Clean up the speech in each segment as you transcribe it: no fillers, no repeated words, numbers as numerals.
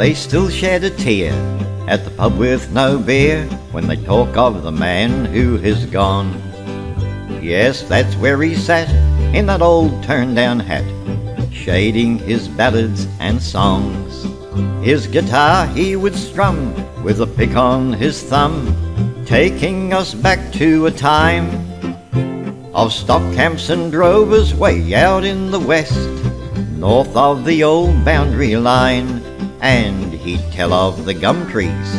They still shed a tear at the pub with no beer when they talk of the man who has gone. Yes, that's where he sat in that old turn-down hat, shading his ballads and songs. His guitar he would strum with a pick on his thumb, taking us back to a time of stock camps and drovers way out in the west, north of the old boundary line. And he'd tell of the gum trees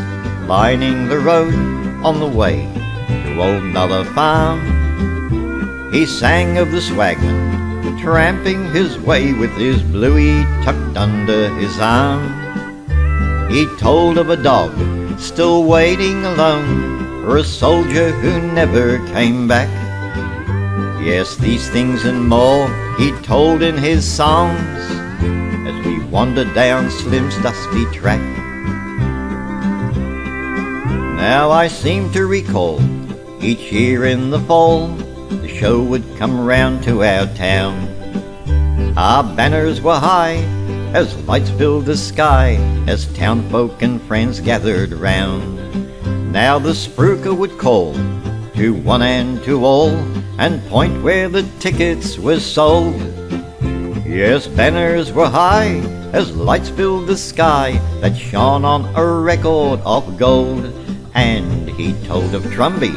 lining the road on the way to old Nulla Farm. He sang of the swagman tramping his way with his bluey tucked under his arm. He told of a dog still waiting alone for a soldier who never came back. Yes, these things and more he told in his songs as we wandered down Slim's dusty track. Now I seem to recall each year in the fall the show would come round to our town. Our banners were high as lights filled the sky as townfolk and friends gathered round. Now the spruiker would call to one and to all and point where the tickets were sold. Yes, banners were high as lights filled the sky that shone on a record of gold. And he told of Trumby,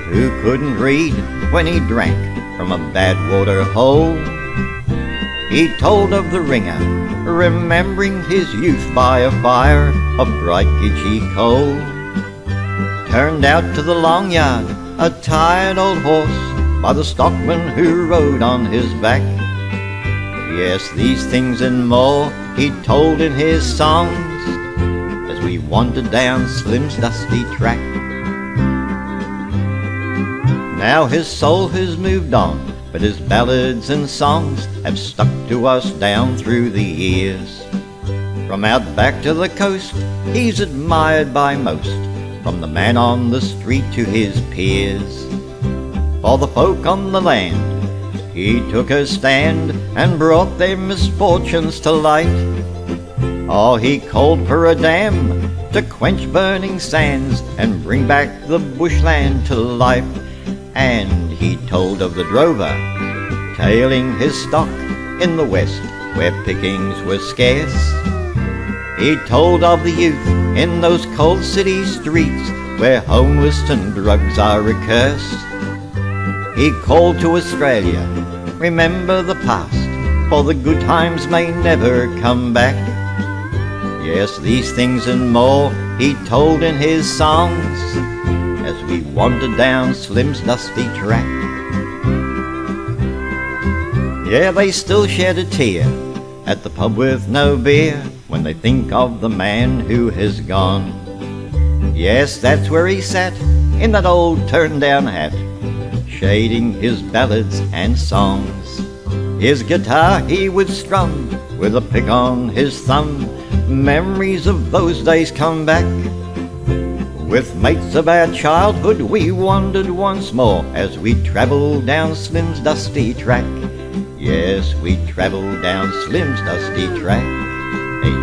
who couldn't read when he drank from a bad water hole. He told of the ringer, remembering his youth by a fire of bright gitchy coal. Turned out to the long yard, a tired old horse, by the stockman who rode on his back. Yes, these things and more he told in his songs as we wandered down Slim's dusty track. Now his soul has moved on, but his ballads and songs have stuck to us down through the years. From out back to the coast, he's admired by most, from the man on the street to his peers. For the folk on the land, he took a stand and brought their misfortunes to light. Oh, he called for a dam to quench burning sands and bring back the bushland to life. And he told of the drover tailing his stock in the west where pickings were scarce. He told of the youth in those cold city streets where homeless and drugs are a curse. He called to Australia, remember the past, for the good times may never come back. Yes, these things and more he told in his songs as we wandered down Slim's dusty track. Yeah, they still shed a tear at the pub with no beer when they think of the man who has gone. Yes, that's where he sat in that old turn-down hat, shading his ballads and songs. His guitar he would strum with a pick on his thumb. Memories of those days come back. With mates of our childhood we wandered once more as we travelled down Slim's dusty track. Yes, we travelled down Slim's dusty track. Hey.